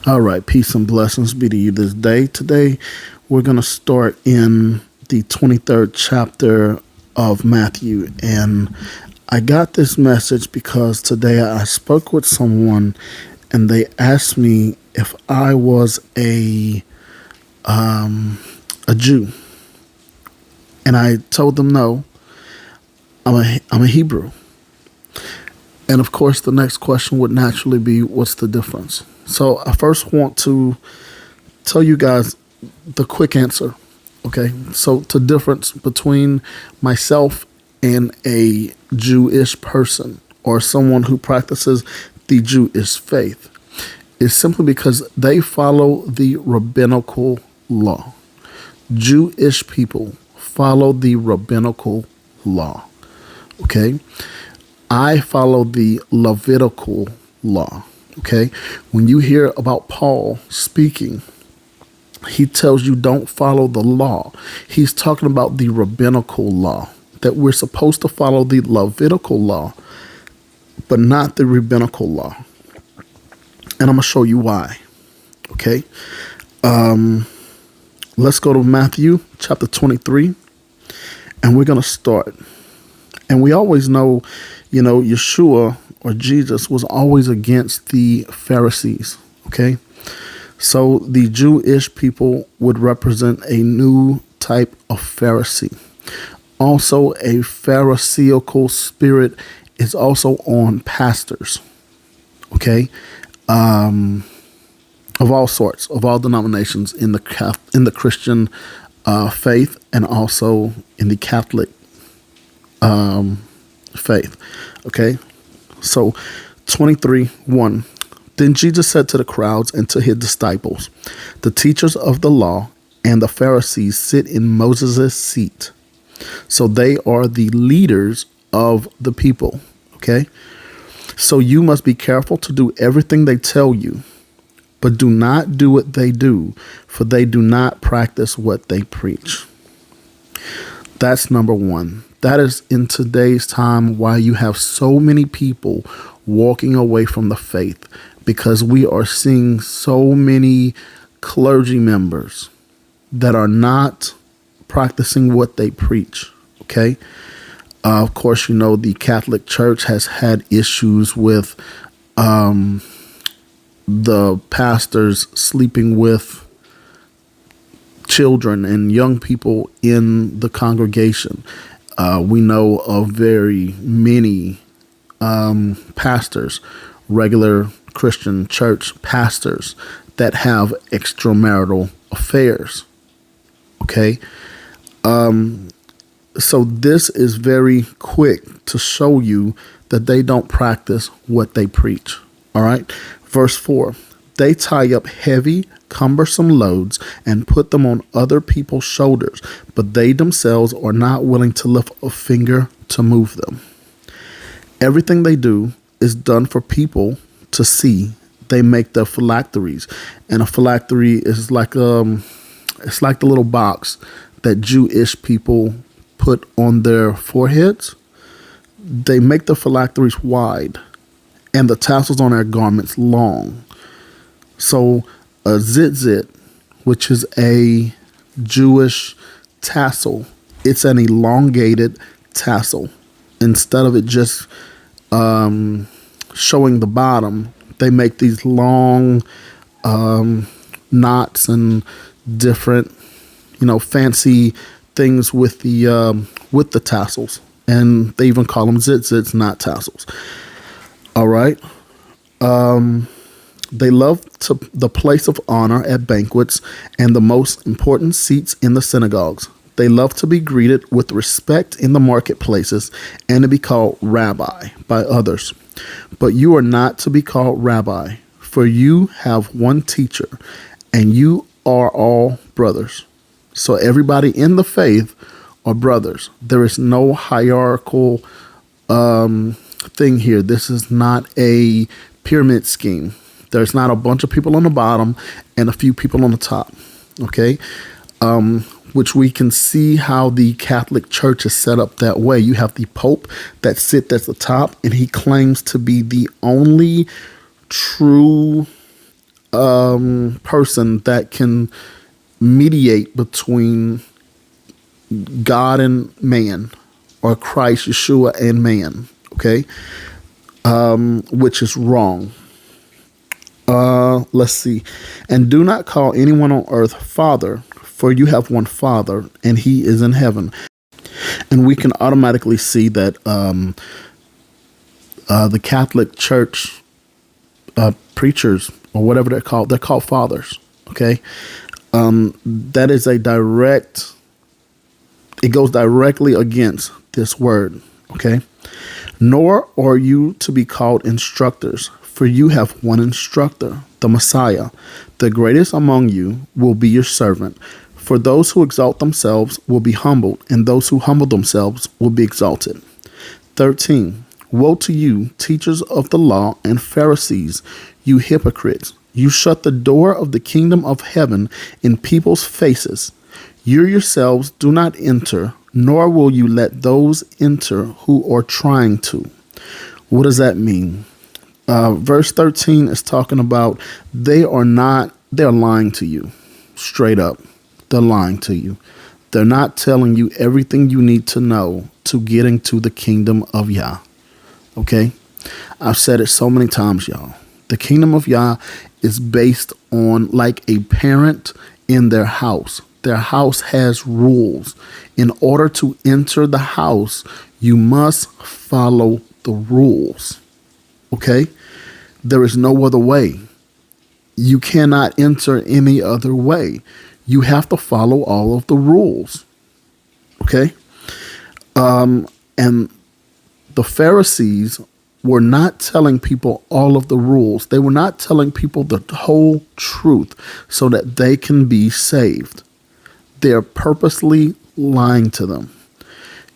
All right, peace and blessings be to you this day. Today, we're going to start in the 23rd chapter of Matthew. And I got this message because today I spoke with someone and they asked me if I was a Jew. And I told them no, I'm a Hebrew. And of course, the next question would naturally be, what's the difference? So I first want to tell you guys the quick answer. Okay, so the difference between myself and a Jewish person or someone who practices the Jewish faith is simply because they follow the rabbinical law. Jewish people follow the rabbinical law. Okay, I follow the Levitical law. Okay, when you hear about Paul speaking, he tells you don't follow the law. He's talking about the rabbinical law, that we're supposed to follow the Levitical law, but not the rabbinical law. And I'm going to show you why. Okay, let's go to Matthew chapter 23, and we're going to start. And we always know, Yeshua or Jesus was always against the Pharisees. Okay, so the Jewish people would represent a new type of Pharisee. Also, a Pharisaical spirit is also on pastors. Okay, of all sorts, of all denominations in the Christian faith, and also in the Catholic faith. Okay, so 23:1. Then Jesus said to the crowds and to his disciples, the teachers of the law and the Pharisees sit in Moses' seat. So they are the leaders of the people. Okay, so you must be careful to do everything they tell you, but do not do what they do, for they do not practice what they preach. That's number one. That is in today's time why you have so many people walking away from the faith, because we are seeing so many clergy members that are not practicing what they preach. Okay. Of course, the Catholic Church has had issues with the pastors sleeping with children and young people in the congregation. We know of very many pastors, regular Christian church pastors, that have extramarital affairs. Okay. So this is very quick to show you that they don't practice what they preach. All right. Verse 4. They tie up heavy, cumbersome loads and put them on other people's shoulders, but they themselves are not willing to lift a finger to move them. Everything they do is done for people to see. They make the phylacteries, and a phylactery is like it's like the little box that Jewish people put on their foreheads. They make the phylacteries wide, and the tassels on their garments long. So a zitzit, which is a Jewish tassel, it's an elongated tassel. Instead of it just showing the bottom, they make these long knots and different, fancy things with the tassels, and they even call them zitzits, not tassels. All right. They love the place of honor at banquets and the most important seats in the synagogues. They love to be greeted with respect in the marketplaces and to be called rabbi by others. But you are not to be called rabbi, for you have one teacher, and you are all brothers. So everybody in the faith are brothers. There is no hierarchical thing here. This is not a pyramid scheme. There's not a bunch of people on the bottom and a few people on the top. Okay. Which we can see how the Catholic Church is set up that way. You have the Pope that sits at the top, and he claims to be the only true person that can mediate between God and man, or Christ, Yeshua, and man, okay? Which is wrong. Let's see. And do not call anyone on earth Father, for you have one Father, and he is in heaven. And we can automatically see that the Catholic Church preachers, or whatever they're called fathers, okay? That is a direct, it goes directly against this word, okay? Nor are you to be called instructors, for you have one instructor, the Messiah. The greatest among you will be your servant. For those who exalt themselves will be humbled, and those who humble themselves will be exalted. 13. Woe to you, teachers of the law and Pharisees, you hypocrites! You shut the door of the kingdom of heaven in people's faces. You yourselves do not enter, nor will you let those enter who are trying to. What does that mean? Verse 13 is talking about they're lying to you. Straight up. They're lying to you. They're not telling you everything you need to know to get into the kingdom of Yah. Okay? I've said it so many times, y'all. The kingdom of Yah is based on like a parent in their house. Their house has rules. In order to enter the house, you must follow the rules. Okay? There is no other way. You cannot enter any other way. You have to follow all of the rules. Okay? And the Pharisees were not telling people all of the rules. They were not telling people the whole truth so that they can be saved. They're purposely lying to them.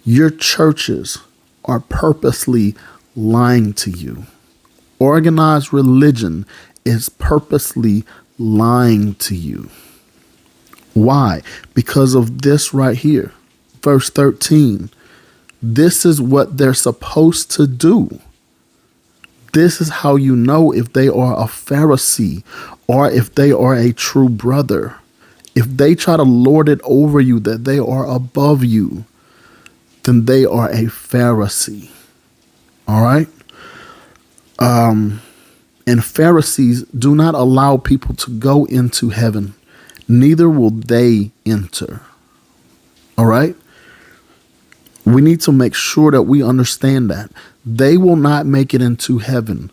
Your churches are purposely lying to you. Organized religion is purposely lying to you. Why? Because of this right here. Verse 13. This is what they're supposed to do. This is how you know if they are a Pharisee or if they are a true brother. If they try to lord it over you that they are above you, then they are a Pharisee. All right? And Pharisees do not allow people to go into heaven. Neither will they enter. All right? We need to make sure that we understand that. They will not make it into heaven.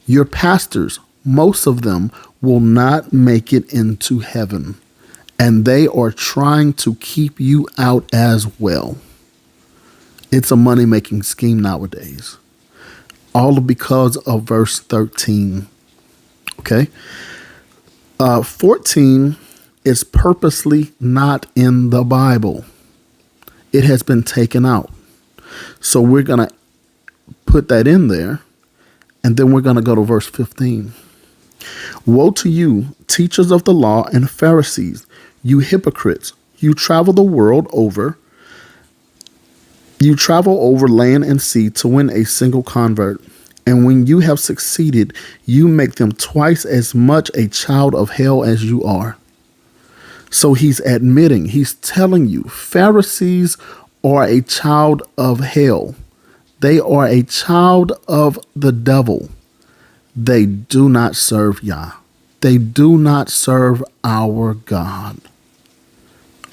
Your pastors, most of them, will not make it into heaven. And they are trying to keep you out as well. It's a money-making scheme nowadays. All because of verse 13. Okay? 14 is purposely not in the Bible. It has been taken out. So we're going to put that in there. And then we're going to go to verse 15. Woe to you, teachers of the law and Pharisees, you hypocrites! You travel the world over. You travel over land and sea to win a single convert. And when you have succeeded, you make them twice as much a child of hell as you are. So he's admitting, he's telling you, Pharisees are a child of hell. They are a child of the devil. They do not serve Yah. They do not serve our God.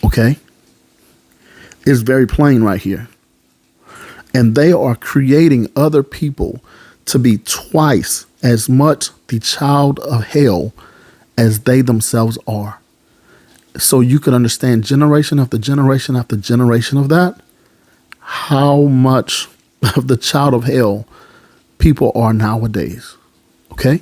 Okay? It's very plain right here. And they are creating other people to be twice as much the child of hell as they themselves are. So you can understand generation after generation after generation of that, how much of the child of hell people are nowadays. Okay?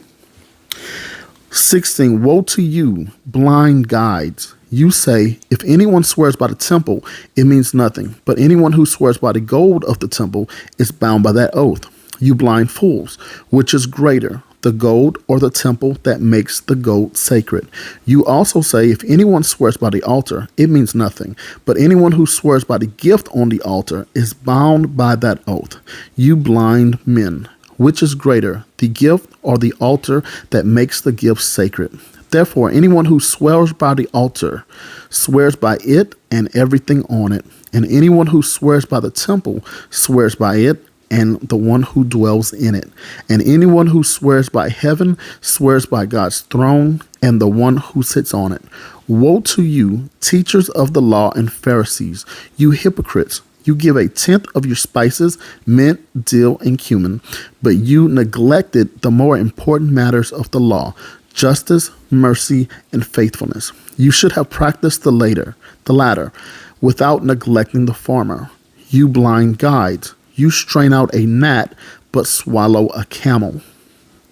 16, woe to you, blind guides. You say, if anyone swears by the temple, it means nothing. But anyone who swears by the gold of the temple is bound by that oath. You blind fools, which is greater, the gold or the temple that makes the gold sacred? You also say, if anyone swears by the altar, it means nothing. But anyone who swears by the gift on the altar is bound by that oath. You blind men, Which is greater, the gift or the altar that makes the gift sacred? Therefore, anyone who swears by the altar swears by it and everything on it. And anyone who swears by the temple swears by it and the one who dwells in it. And anyone who swears by heaven swears by God's throne and the one who sits on it. Woe to you, teachers of the law and Pharisees, you hypocrites! You give a tenth of your spices, mint, dill, and cumin, but you neglected the more important matters of the law: justice, mercy, and faithfulness. You should have practiced the latter, without neglecting the former. You blind guides, you strain out a gnat, but swallow a camel.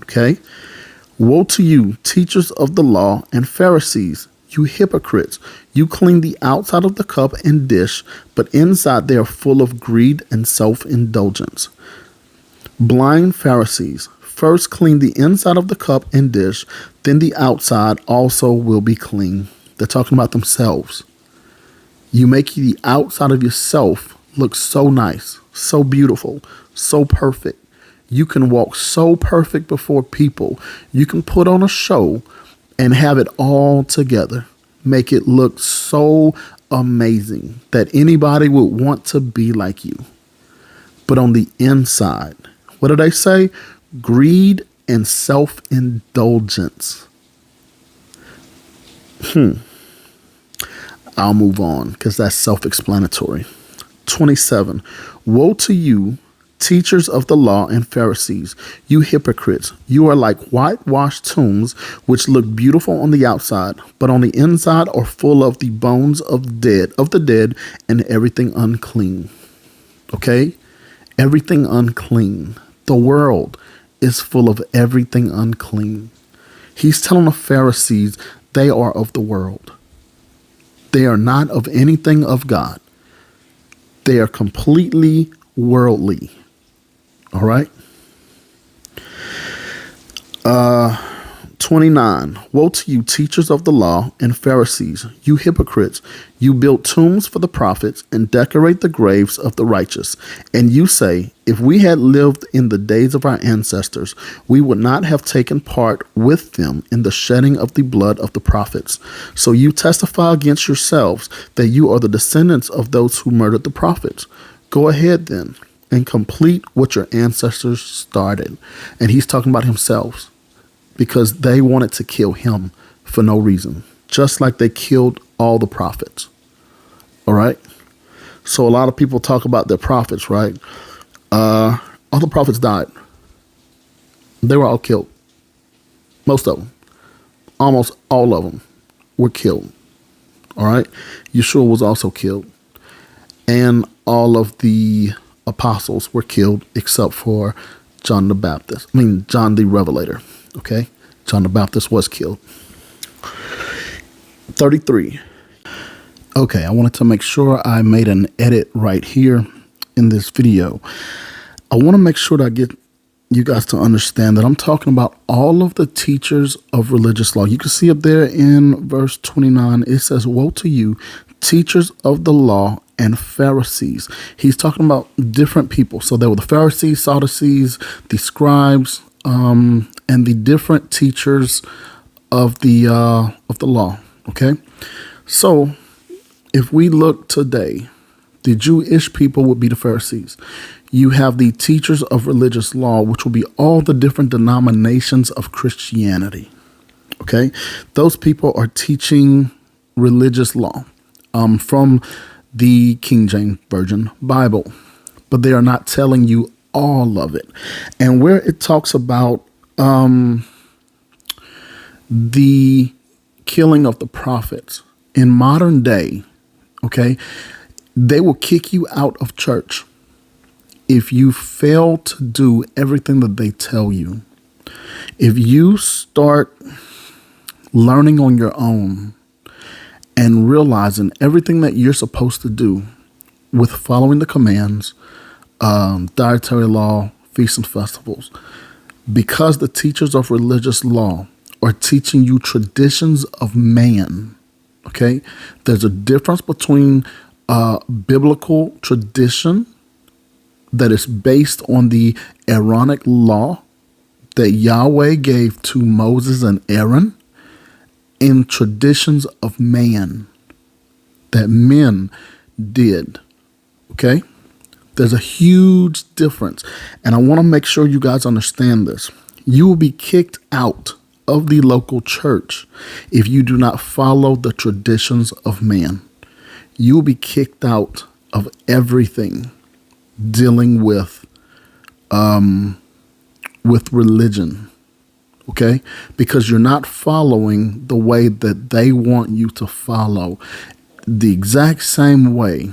Okay? Woe to you, teachers of the law and Pharisees, you hypocrites! You clean the outside of the cup and dish, but inside they are full of greed and self-indulgence. Blind Pharisees, first clean the inside of the cup and dish, then the outside also will be clean. They're talking about themselves. You make the outside of yourself look so nice, so beautiful, so perfect. You can walk so perfect before people. You can put on a show and have it all together. Make it look so amazing that anybody would want to be like you. But on the inside, what do they say? Greed and self-indulgence. I'll move on because that's self-explanatory. 27. Woe to you, teachers of the law and Pharisees, you hypocrites! You are like whitewashed tombs, which look beautiful on the outside, but on the inside are full of the bones of the dead and everything unclean. Okay? Everything unclean. The world is full of everything unclean. He's telling the Pharisees they are of the world. They are not of anything of God. They are completely worldly. All right. 29. Woe to you, teachers of the law and Pharisees, you hypocrites! You build tombs for the prophets and decorate the graves of the righteous. And you say, if we had lived in the days of our ancestors, we would not have taken part with them in the shedding of the blood of the prophets. So you testify against yourselves that you are the descendants of those who murdered the prophets. Go ahead then and complete what your ancestors started. And he's talking about himself, because they wanted to kill him for no reason, just like they killed all the prophets. All right. So a lot of people talk about their prophets, right? All the prophets died. They were all killed. Most of them. Almost all of them were killed. All right. Yeshua was also killed. And all of the apostles were killed except for John the Revelator. Okay. John the Baptist was killed. 33. Okay. I wanted to make sure I made an edit right here in this video. I want to make sure that I get you guys to understand that I'm talking about all of the teachers of religious law. You can see up there in verse 29, it says, woe to you, teachers of the law and Pharisees. He's talking about different people. So there were the Pharisees, Sadducees, the scribes, and the different teachers of the law. Okay. So if we look today, the Jewish people would be the Pharisees. You have the teachers of religious law, which will be all the different denominations of Christianity. Okay. Those people are teaching religious law from the King James Version Bible, but they are not telling you all of it. And where it talks about the killing of the prophets in modern day, okay, they will kick you out of church if you fail to do everything that they tell you. If you start learning on your own and realizing everything that you're supposed to do with following the commands, dietary law, feasts and festivals, because the teachers of religious law are teaching you traditions of man. Okay, there's a difference between biblical tradition that is based on the Aaronic law that Yahweh gave to Moses and Aaron, and traditions of man that men did. Okay? There's a huge difference. And I want to make sure you guys understand this. You will be kicked out of the local church if you do not follow the traditions of man. You will be kicked out of everything dealing with religion. Okay? Because you're not following the way that they want you to follow. The exact same way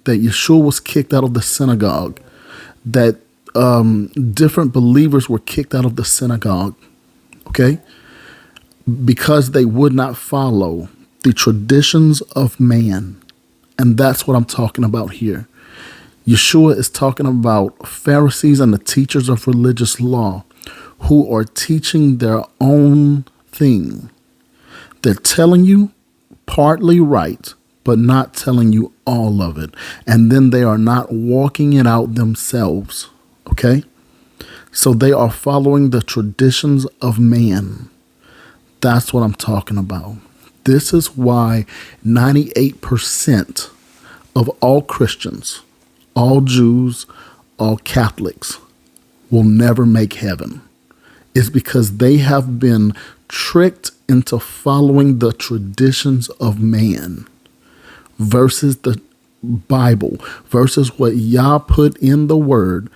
that Yeshua was kicked out of the synagogue, that different believers were kicked out of the synagogue, okay? Because they would not follow the traditions of man. And that's what I'm talking about here. Yeshua is talking about Pharisees and the teachers of religious law who are teaching their own thing. They're telling you partly right, but not telling you all of it. And then they are not walking it out themselves. Okay? So they are following the traditions of man. That's what I'm talking about. This is why 98% of all Christians, all Jews, all Catholics will never make heaven. It's because they have been tricked into following the traditions of man versus the Bible, versus what Yah put in the word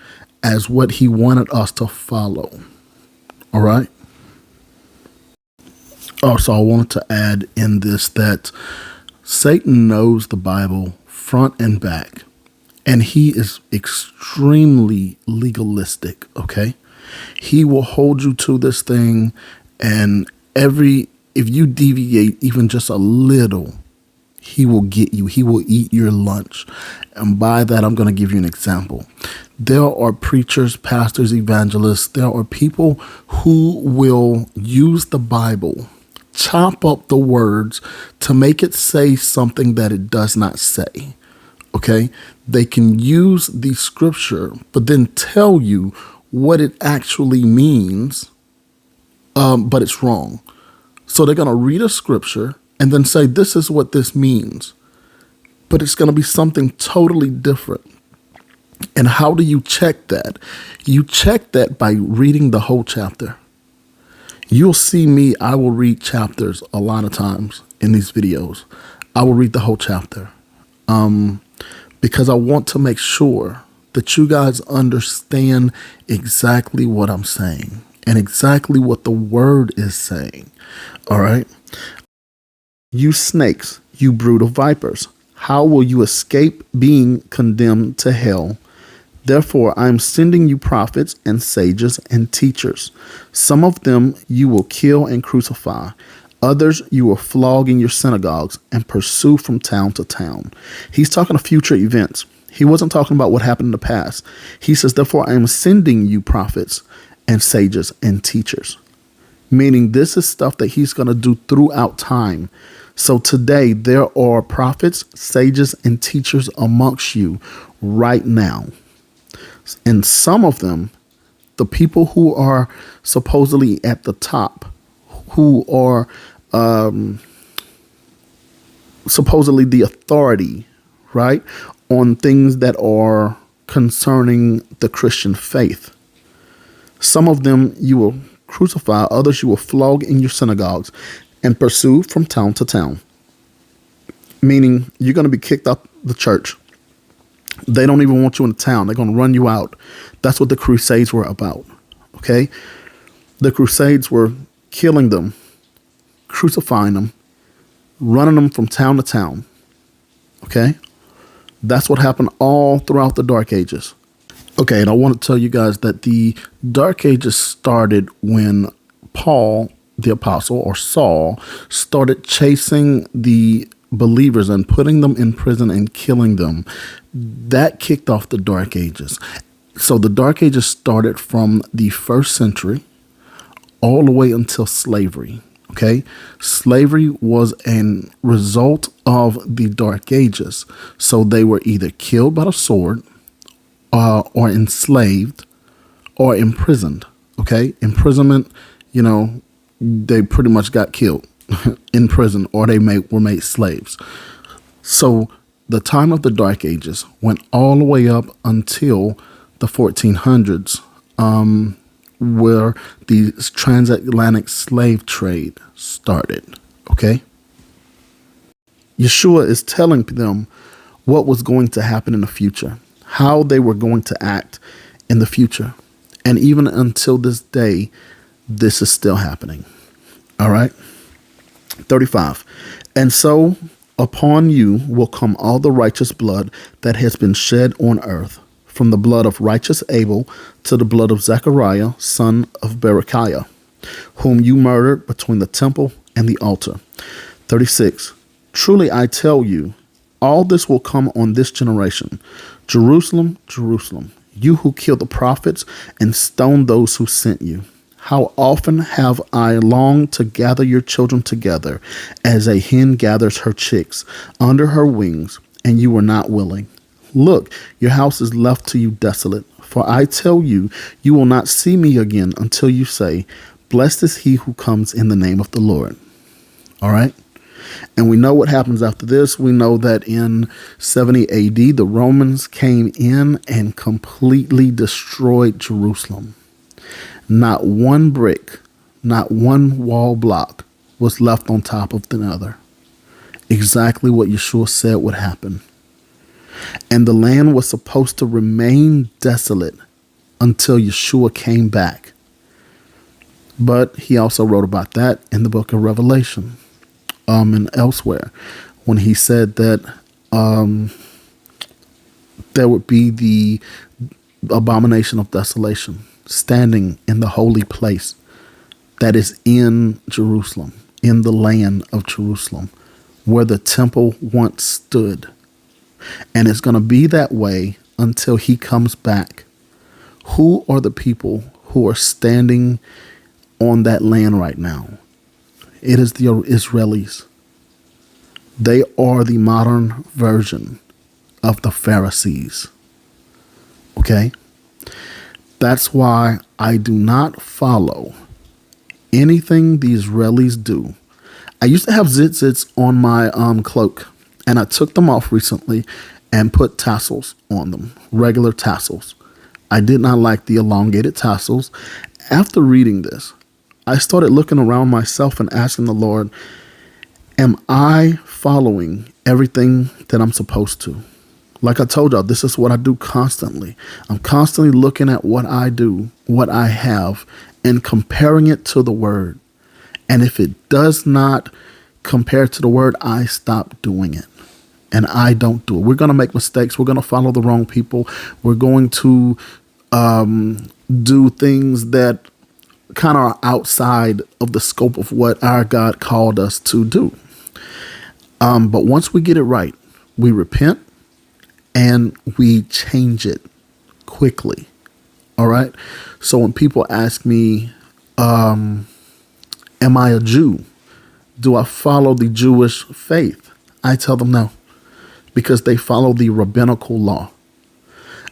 as what he wanted us to follow. All right? Also, I wanted to add in this that Satan knows the Bible front and back, and he is extremely legalistic, okay? He will hold you to this thing, and if you deviate even just a little, he will get you. He will eat your lunch. And by that, I'm going to give you an example. There are preachers, pastors, evangelists. There are people who will use the Bible, chop up the words to make it say something that it does not say. Okay? They can use the scripture, but then tell you what it actually means, but it's wrong. So they're going to read a scripture and then say, this is what this means. But it's going to be something totally different. And how do you check that? You check that by reading the whole chapter. You'll see me, I will read chapters a lot of times in these videos. I will read the whole chapter. Because I want to make sure that you guys understand exactly what I'm saying and exactly what the word is saying. All right? You snakes, you brood of vipers, how will you escape being condemned to hell? Therefore, I am sending you prophets and sages and teachers. Some of them you will kill and crucify. Others you will flog in your synagogues and pursue from town to town. He's talking of future events. He wasn't talking about what happened in the past. He says, therefore, I am sending you prophets and sages and teachers. Meaning this is stuff that he's going to do throughout time. So today there are prophets, sages, and teachers amongst you right now. And some of them, the people who are supposedly at the top, who are supposedly the authority, right, on things that are concerning the Christian faith. Some of them you will crucify, others you will flog in your synagogues and pursue from town to town. Meaning you're going to be kicked out the church. They don't even want you in the town. They're going to run you out. That's what the Crusades were about. Okay? The Crusades were killing them, crucifying them, running them from town to town. Okay? That's what happened all throughout the Dark Ages. Okay, and I want to tell you guys that the Dark Ages started when Paul, the apostle, or Saul, started chasing the believers and putting them in prison and killing them. That kicked off the Dark Ages. So the Dark Ages started from the 1st century all the way until slavery. Okay, slavery was a result of the Dark Ages. So they were either killed by the sword, or enslaved or imprisoned. Okay, imprisonment, they pretty much got killed in prison, or they were made slaves. So the time of the Dark Ages went all the way up until the 1400s, where the transatlantic slave trade started. Okay, Yeshua is telling them what was going to happen in the future, how they were going to act in the future. And even until this day, this is still happening. All right. 35. And so upon you will come all the righteous blood that has been shed on earth, from the blood of righteous Abel to the blood of Zechariah, son of Berechiah, whom you murdered between the temple and the altar. 36. Truly I tell you, all this will come on this generation. Jerusalem, Jerusalem, you who killed the prophets and stoned those who sent you. How often have I longed to gather your children together as a hen gathers her chicks under her wings, and you were not willing. Look, your house is left to you desolate. For I tell you, you will not see me again until you say, blessed is he who comes in the name of the Lord. All right. And we know what happens after this. We know that in 70 AD, the Romans came in and completely destroyed Jerusalem. Not one brick, not one wall block was left on top of the other. Exactly what Yeshua said would happen. And the land was supposed to remain desolate until Yeshua came back. But he also wrote about that in the book of Revelation. And elsewhere, when he said that there would be the abomination of desolation standing in the holy place that is in Jerusalem, in the land of Jerusalem, where the temple once stood. And it's going to be that way until he comes back. Who are the people who are standing on that land right now? It is the Israelis. They are the modern version of the Pharisees. Okay? That's why I do not follow anything the Israelis do. I used to have zits on my cloak, and I took them off recently and put tassels on them, regular tassels. I did not like the elongated tassels. After reading this, I started looking around myself and asking the Lord, am I following everything that I'm supposed to? Like I told y'all, this is what I do constantly. I'm constantly looking at what I do, what I have, and comparing it to the word. And if it does not compare to the word, I stop doing it. And I don't do it. We're going to make mistakes. We're going to follow the wrong people. We're going to do things that kind of are outside of the scope of what our God called us to do. But once we get it right, we repent and we change it quickly. All right. So when people ask me, am I a Jew? Do I follow the Jewish faith? I tell them no, because they follow the rabbinical law.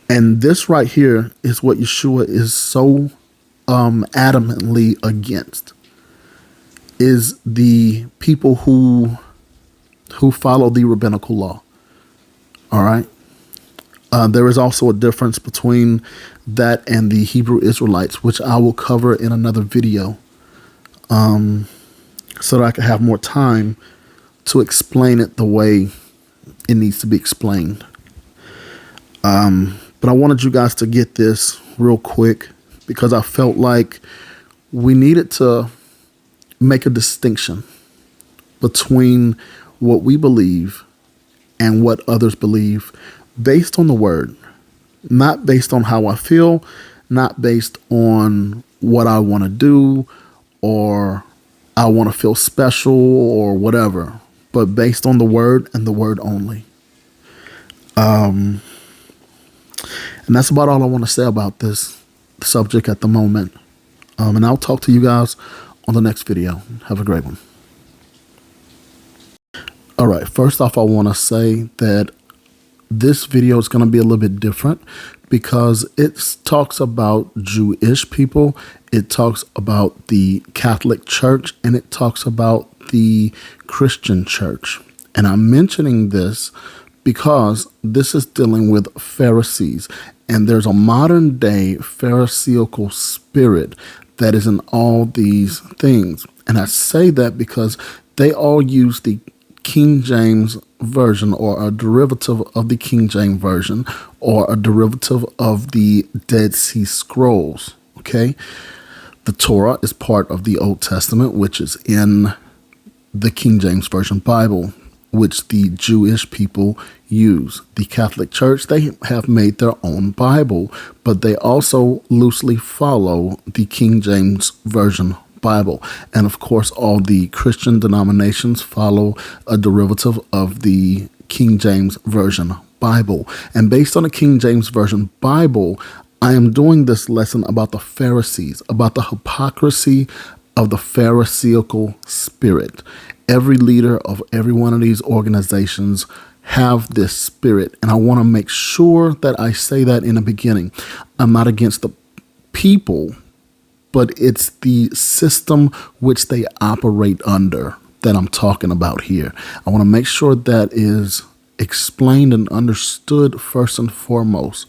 And this right here is what Yeshua is so adamantly against, is the people who follow the rabbinical law. All right. There is also a difference between that and the Hebrew Israelites, which I will cover in another video, so that I can have more time to explain it the way it needs to be explained. But I wanted you guys to get this real quick because I felt like we needed to make a distinction between what we believe and what others believe based on the word, not based on how I feel, not based on what I want to do or I want to feel special or whatever, but based on the word and the word only. And that's about all I want to say about this subject at the moment. And I'll talk to you guys on the next video. Have a great one. All right. First off, I want to say that this video is going to be a little bit different because it talks about Jewish people, it talks about the Catholic Church, and it talks about the Christian Church. And I'm mentioning this because this is dealing with Pharisees, and there's a modern day Pharisaical spirit that is in all these things. And I say that because they all use the King James Version, or a derivative of the King James Version, or a derivative of the Dead Sea Scrolls. Okay? The Torah is part of the Old Testament, which is in the King James Version Bible, which the Jewish people use. The Catholic Church, they have made their own Bible, but they also loosely follow the King James Version Bible. And of course, all the Christian denominations follow a derivative of the King James Version Bible. And based on the King James Version Bible, I am doing this lesson about the Pharisees, about the hypocrisy of the Pharisaical spirit. Every leader of every one of these organizations have this spirit, and I want to make sure that I say that in the beginning. I'm not against the people, but it's the system which they operate under that I'm talking about here. I want to make sure that is explained and understood first and foremost.